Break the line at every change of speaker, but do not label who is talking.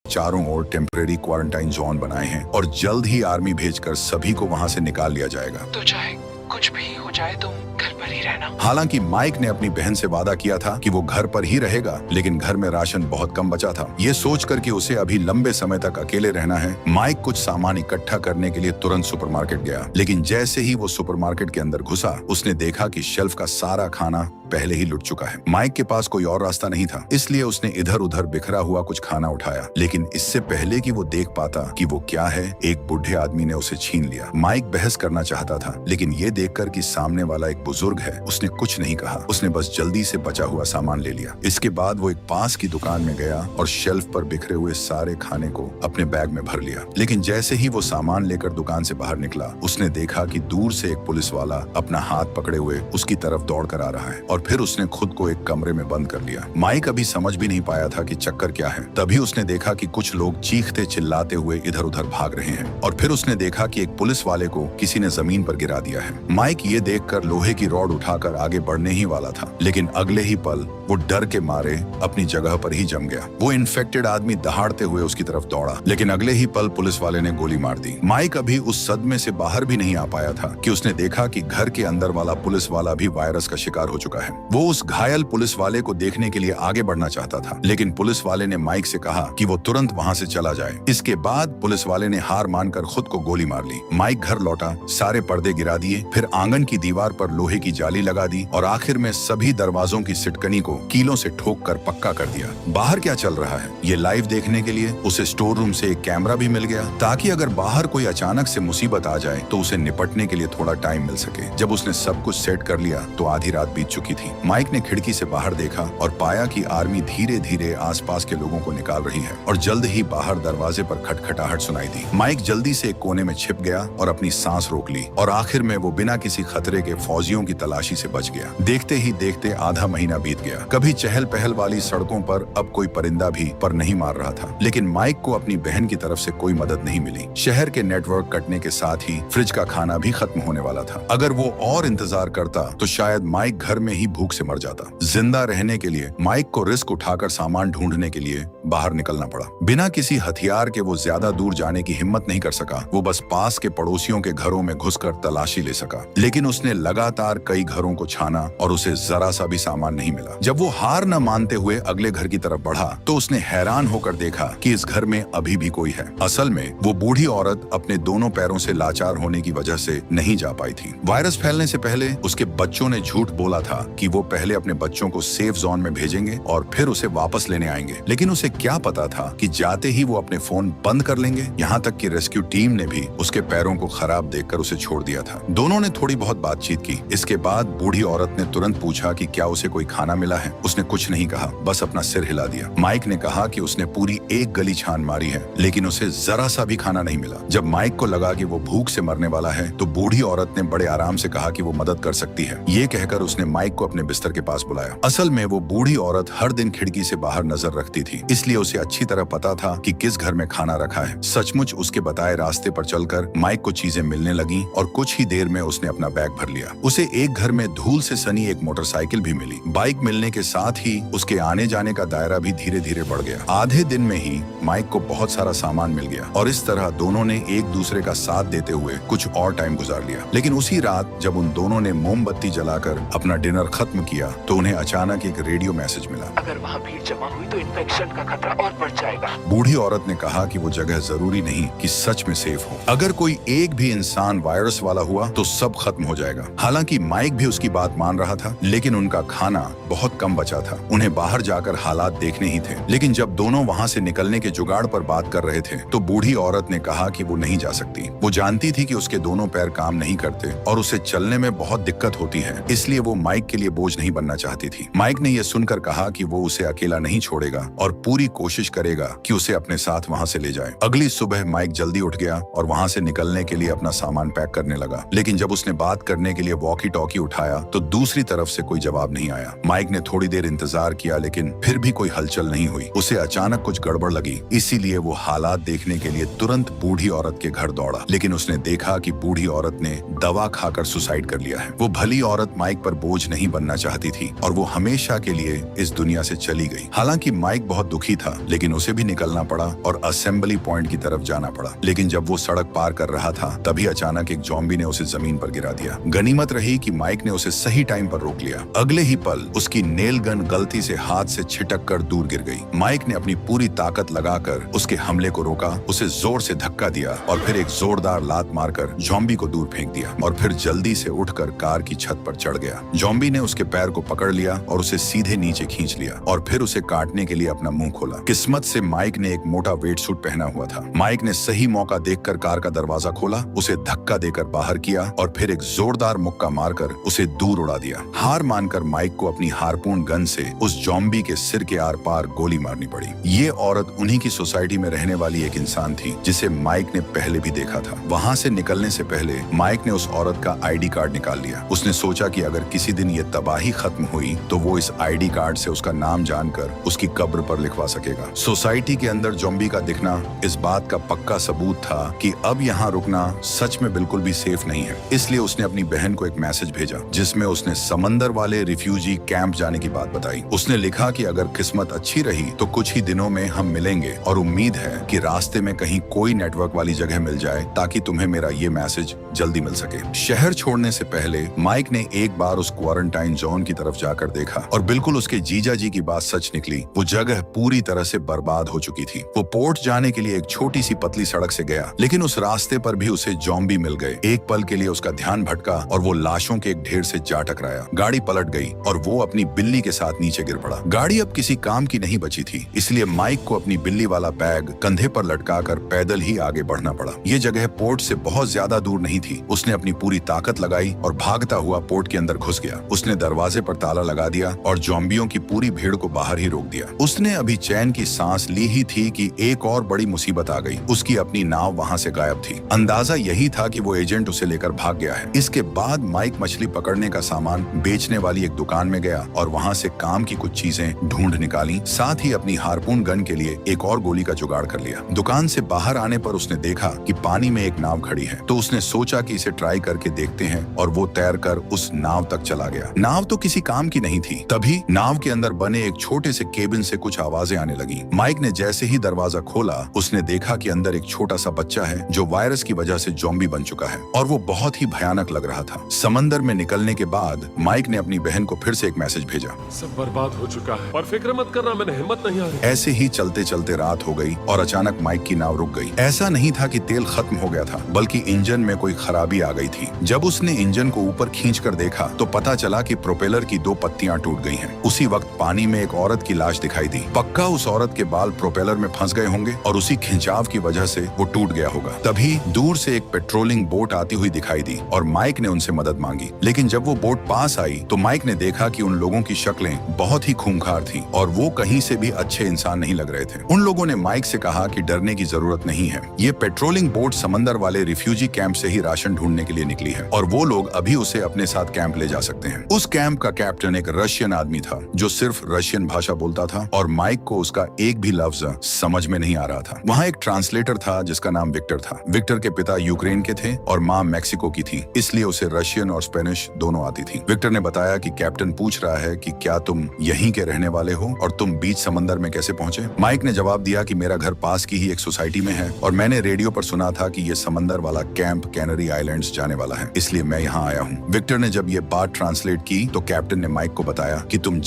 चारों ओर temporary quarantine zone बनाए हैं और जल्द ही आर्मी भेजकर सभी को वहां से निकाल लिया जाएगा।
तो चाहे कुछ भी हो जाए तुम घर पर ही रहना।
हालांकि माइक ने अपनी बहन से वादा किया था कि वो घर पर ही रहेगा, लेकिन घर में राशन बहुत कम बचा था। ये सोचकर कि उसे अभी लंबे समय तक अकेले रहना है, माइक कुछ सामान इकट्ठा करने के लिए तुरंत सुपरमार्केट गया। लेकिन जैसे ही वो सुपरमार्केट के अंदर घुसा, उसने देखा कि शेल्फ का सारा खाना पहले ही लुट चुका है। माइक के पास कोई और रास्ता नहीं था, इसलिए उसने इधर उधर बिखरा हुआ कुछ खाना उठाया। लेकिन इससे पहले कि वो देख पाता कि वो क्या है, एक बूढ़े आदमी ने उसे छीन लिया। माइक बहस करना चाहता था, लेकिन ये देखकर कि सामने वाला एक बुजुर्ग है, उसने कुछ नहीं कहा। उसने बस जल्दी से बचा हुआ सामान ले लिया। इसके बाद वो एक पास की दुकान में गया और शेल्फ पर बिखरे हुए सारे खाने को अपने बैग में भर लिया। लेकिन जैसे ही वो सामान लेकर दुकान से बाहर निकला, उसने देखा कि दूर से एक पुलिस वाला अपना हाथ पकड़े हुए उसकी तरफ दौड़ कर आ रहा है और फिर उसने खुद को एक कमरे में बंद कर लिया। माइक अभी समझ भी नहीं पाया था कि चक्कर क्या है। तभी उसने देखा कि कुछ लोग चीखते चिल्लाते हुए इधर उधर भाग रहे हैं और फिर उसने देखा कि एक पुलिस वाले को किसी ने जमीन पर गिरा दिया है। माइक ये देखकर लोहे की रॉड उठाकर आगे बढ़ने ही वाला था, लेकिन अगले ही पल वो डर के मारे अपनी जगह पर ही जम गया। वो इन्फेक्टेड आदमी दहाड़ते हुए उसकी तरफ दौड़ा, लेकिन अगले ही पल पुलिस वाले ने गोली मार दी। माइक अभी उस सदमे से बाहर भी नहीं आ पाया था कि उसने देखा कि घर के अंदर वाला पुलिस वाला भी वायरस का शिकार हो चुका है। वो उस घायल पुलिस वाले को देखने के लिए आगे बढ़ना चाहता था, लेकिन पुलिस वाले ने माइक से कहा कि वो तुरंत वहां से चला जाए। इसके बाद पुलिस वाले ने हार मानकर खुद को गोली मार ली। माइक घर लौटा, सारे पर्दे गिरा दिए, फिर आंगन की दीवार पर लोहे की जाली लगा दी और आखिर में सभी दरवाजों की सिटकनी को कीलों से ठोक कर पक्का कर दिया। बाहर क्या चल रहा है ये लाइव देखने के लिए उसे स्टोर रूम से एक कैमरा भी मिल गया, ताकि अगर बाहर कोई अचानक से मुसीबत आ जाए तो उसे निपटने के लिए थोड़ा टाइम मिल सके। जब उसने सब कुछ सेट कर लिया तो आधी रात बीत चुकी थी। माइक ने खिड़की से बाहर देखा और पाया कि आर्मी धीरे धीरे आसपास के लोगों को निकाल रही है और जल्द ही बाहर दरवाजे पर खटखटाहट सुनाई दी। माइक जल्दी से एक कोने में छिप गया और अपनी सांस रोक ली और आखिर में वो बिना किसी खतरे के फौजियों की तलाशी से बच गया। देखते ही देखते आधा महीना बीत गया। कभी चहल पहल वाली सड़कों पर अब कोई परिंदा भी पर नहीं मार रहा था, लेकिन माइक को अपनी बहन की तरफ से कोई मदद नहीं मिली। शहर के नेटवर्क कटने के साथ ही फ्रिज का खाना भी खत्म होने वाला था। अगर वो और इंतजार करता तो शायद माइक घर में ही भूख से मर जाता। जिंदा रहने के लिए माइक को रिस्क उठाकर सामान ढूंढने के लिए बाहर निकलना पड़ा। बिना किसी हथियार के वो ज्यादा दूर जाने की हिम्मत नहीं कर सका। वो बस पास के पड़ोसियों के घरों में घुसकर तलाशी ले सका, लेकिन उसने लगातार कई घरों को छाना और उसे जरा सा भी सामान नहीं मिला। जब वो हार न मानते हुए अगले घर की तरफ बढ़ा तो उसने हैरान होकर देखा कि इस घर में अभी भी कोई है। असल में वो बूढ़ी औरत अपने दोनों पैरों से लाचार होने की वजह से नहीं जा पाई थी। वायरस फैलने से पहले उसके बच्चों ने झूठ बोला था कि वो पहले अपने बच्चों को सेफ जोन में भेजेंगे और फिर उसे वापस लेने आएंगे, लेकिन उसे क्या पता था कि जाते ही वो अपने फोन बंद कर लेंगे। यहाँ तक कि रेस्क्यू टीम ने भी उसके पैरों को खराब देखकर उसे छोड़ दिया था। दोनों ने थोड़ी बहुत बातचीत की। इसके बाद बूढ़ी औरत ने तुरंत पूछा कि क्या उसे कोई खाना मिला है। उसने कुछ नहीं कहा, बस अपना सिर हिला दिया। माइक ने कहा कि उसने पूरी एक गली छान मारी है, लेकिन उसे जरा सा भी खाना नहीं मिला। जब माइक को लगा कि वो भूख से मरने वाला है तो बूढ़ी औरत ने बड़े आराम से कहा कि वो मदद कर सकती है। ये कहकर उसने माइक को अपने बिस्तर के पास बुलाया। असल में वो बूढ़ी औरत हर दिन खिड़की से बाहर नजर रखती थी, इसलिए उसे अच्छी तरह पता था कि किस घर में खाना रखा है। सचमुच उसके बताए रास्ते पर चलकर माइक को चीजें मिलने लगी और कुछ ही देर में उसने अपना बैग भर लिया। उसे एक घर में धूल से सनी एक मोटरसाइकिल भी मिली। बाइक मिलने के साथ ही उसके आने जाने का दायरा भी धीरे धीरे बढ़ गया। आधे दिन में ही माइक को बहुत सारा सामान मिल गया और इस तरह दोनों ने एक दूसरे का साथ देते हुए कुछ और टाइम गुजार लिया। लेकिन उसी रात जब उन दोनों ने मोमबत्ती जलाकर अपना डिनर खत्म किया तो उन्हें अचानक एक रेडियो मैसेज मिला।
अगर वहाँ भीड़ जमा हुई तो इन्फेक्शन का खतरा और बढ़ जाएगा।
बूढ़ी औरत ने कहा कि वो जगह जरूरी नहीं कि सच में सेफ हो। अगर कोई एक भी इंसान वायरस वाला हुआ तो सब खत्म हो जाएगा। हालांकि माइक भी उसकी बात मान रहा था, लेकिन उनका खाना बहुत कम बचा था। उन्हें बाहर जाकर हालात देखने ही थे। लेकिन जब दोनों वहाँ से निकलने के जुगाड़ पर बात कर रहे थे तो बूढ़ी औरत ने कहा कि वो नहीं जा सकती। वो जानती थी कि उसके दोनों पैर काम नहीं करते और उसे चलने में बहुत दिक्कत होती है, इसलिए वो माइक के लिए बोझ नहीं बनना चाहती थी। माइक ने यह सुनकर कहा कि वो उसे अकेला नहीं छोड़ेगा और पूरी कोशिश करेगा कि उसे अपने साथ वहाँ से ले जाए। अगली सुबह माइक जल्दी उठ गया और वहाँ से निकलने के लिए अपना सामान पैक करने लगा। लेकिन जब उसने बात करने के लिए वॉकी टॉकी चौकी उठाया तो दूसरी तरफ से कोई जवाब नहीं आया। माइक ने थोड़ी देर इंतजार किया लेकिन फिर भी कोई हलचल नहीं हुई। उसे अचानक कुछ गड़बड़ लगी, इसीलिए वो हालात देखने के लिए तुरंत बूढ़ी औरत के घर दौड़ा। लेकिन उसने देखा कि बूढ़ी औरत ने दवा खाकर सुसाइड कर लिया है। वो भली औरत माइक पर बोझ नहीं बनना चाहती थी और वो हमेशा के लिए इस दुनिया से चली गई। हालांकि माइक बहुत दुखी था, लेकिन उसे भी निकलना पड़ा और असेंबली पॉइंट की तरफ जाना पड़ा। लेकिन जब वो सड़क पार कर रहा था तभी अचानक एक ज़ॉम्बी ने उसे जमीन पर गिरा दिया। गनीमत रही कि माइक ने उसे सही टाइम पर रोक लिया। अगले ही पल उसकी नेल गन गलती से हाथ से छिटक कर दूर गिर गई। माइक ने अपनी पूरी ताकत लगाकर उसके हमले को रोका, उसे जोर से धक्का दिया और फिर एक जोरदार लात मारकर ज़ॉम्बी को दूर फेंक दिया और फिर जल्दी से उठकर कार की छत पर चढ़ गया। ज़ॉम्बी ने उसके पैर को पकड़ लिया और उसे सीधे नीचे खींच लिया और फिर उसे काटने के लिए अपना मुंह खोला। किस्मत से माइक ने एक मोटा वेट सूट पहना हुआ था। माइक ने सही मौका देखकर कार का दरवाजा खोला, उसे धक्का देकर बाहर किया और फिर एक जोरदार मुक्का मारकर उसे दूर उड़ा दिया। हार मानकर माइक को अपनी हारपून गन से उस ज़ॉम्बी के सिर के आर पार गोली मारनी पड़ी। ये औरत उन्हीं की सोसाइटी में रहने वाली एक इंसान थी जिसे माइक ने पहले भी देखा था। वहां से निकलने से पहले माइक ने उस औरत का आईडी कार्ड निकाल लिया। उसने सोचा कि अगर किसी दिन ये तबाही खत्म हुई तो वो इस आईडी कार्ड से उसका नाम जानकर उसकी कब्र पर लिखवा सकेगा। सोसाइटी के अंदर ज़ॉम्बी का दिखना इस बात का पक्का सबूत था कि अब यहाँ रुकना सच में बिल्कुल भी सेफ नहीं है। इसलिए उसने अपनी बहन को एक मैसेज भेजा जिसमें उसने समंदर वाले रिफ्यूजी कैंप जाने की बात बताई। उसने लिखा कि अगर किस्मत अच्छी रही तो कुछ ही दिनों में हम मिलेंगे और उम्मीद है कि रास्ते में कहीं कोई नेटवर्क वाली जगह मिल जाए ताकि तुम्हें मेरा ये मैसेज जल्दी मिल सके। शहर छोड़ने से पहले माइक ने एक बार उस क्वारंटाइन जोन की तरफ जाकर देखा और बिल्कुल उसके जीजा जी की बात सच निकली। वो जगह पूरी तरह से बर्बाद हो चुकी थी। वो पोर्ट जाने के लिए एक छोटी सी पतली सड़क से गया, लेकिन उस रास्ते पर भी उसे ज़ॉम्बी मिल गए। एक पल के लिए उसका ध्यान भटका और वो लाशों के एक ढेर से जा टकराया। गाड़ी पलट गई और वो अपनी बिल्ली के साथ नीचे गिर पड़ा। गाड़ी अब किसी काम की नहीं बची थी, इसलिए माइक को अपनी बिल्ली वाला बैग कंधे पर लटकाकर पैदल ही आगे बढ़ना पड़ा। ये जगह पोर्ट से बहुत ज्यादा दूर नहीं थी। उसने अपनी पूरी ताकत लगाई और भागता हुआ पोर्ट के अंदर घुस गया। उसने दरवाजे पर ताला लगा दिया और ज़ॉम्बियों की पूरी भीड़ को बाहर ही रोक दिया। उसने अभी चैन की सांस ली ही थी कि एक और बड़ी मुसीबत आ गई। उसकी अपनी नाव वहां से गायब थी। अंदाजा यही था कि वो एजेंट उसे लेकर भाग गया है। इसके बाद माइक मछली पकड़ने का सामान बेचने वाली एक दुकान में गया और वहां से काम की कुछ चीजें ढूंढ निकाली। साथ ही अपनी हारपून गन के लिए एक और गोली का जुगाड़ कर लिया। दुकान से बाहर आने पर उसने देखा कि पानी में एक नाव खड़ी है, तो उसने सोचा कि इसे ट्राई करके देखते हैं और वो तैरकर उस नाव तक चला गया। नाव तो किसी काम की नहीं थी। तभी नाव के अंदर बने एक छोटे से केबिन से कुछ आवाजें आने लगी। माइक ने जैसे ही दरवाजा खोला उसने देखा कि अंदर एक छोटा सा बच्चा है जो वायरस की वजह से ज़ॉम्बी बन चुका है और वो बहुत ही भयानक लग रहा था। समंदर में निकलने के बाद माइक ने अपनी बहन को फिर से एक मैसेज भेजा,
सब बर्बाद हो चुका है और फिक्र मत करना, मैंने हिम्मत नहीं हारी।
ऐसे ही चलते चलते रात हो गई और अचानक माइक की नाव रुक गई। ऐसा नहीं था कि तेल खत्म हो गया था, बल्कि इंजन में कोई खराबी आ गई थी। जब उसने इंजन को ऊपर खींचकर देखा तो पता चला कि प्रोपेलर की 2 पत्तियां टूट गई हैं। उसी वक्त पानी में एक औरत की लाश दिखाई दी। पक्का उस औरत के बाल प्रोपेलर में फंस गए होंगे और उसी खिंचाव की वजह से वो टूट गया होगा। तभी दूर से एक पेट्रोलिंग बोट आती हुई दिखाई दी और माइक ने उनसे मदद मांगी। लेकिन जब वो बोट पास आई तो माइक ने देखा कि उन लोगों की शक्लें बहुत ही खूंखार थी और वो कहीं से भी अच्छे इंसान नहीं लग रहे थे। उन लोगों ने माइक से कहा कि डरने की जरूरत नहीं है, ये पेट्रोलिंग बोट समंदर वाले रिफ्यूजी कैंप से ही राशन ढूंढने के लिए निकली है और वो लोग अभी उसे अपने साथ कैंप ले जा सकते हैं। उस कैंप का कैप्टन एक रशियन आदमी था जो सिर्फ रशियन भाषा बोलता था और माइक को उसका एक भी लफ्ज समझ में नहीं आ रहा था। वहाँ एक ट्रांसलेटर था जिसका नाम विक्टर था। विक्टर के पिता यूक्रेन के थे और माँ मैक्सिको की थी, इसलिए उसे रशियन और स्पेनिश दोनों आती थी। विक्टर ने बताया कि कैप्टन पूछ रहा है कि क्या तुम यहीं के रहने वाले हो और तुम बीच समंदर में कैसे पहुंचे। माइक ने जवाब दिया कि मेरा घर पास की ही एक सोसाइटी में है और मैंने रेडियो पर सुना था कि ये समंदर वाला कैंप कैनरी आइलैंड्स जाने वाला है, इसलिए मैं यहाँ आया हूँ। विक्टर ने जब ये बात ट्रांसलेट की तो कैप्टन ने माइक को बताया कि तुम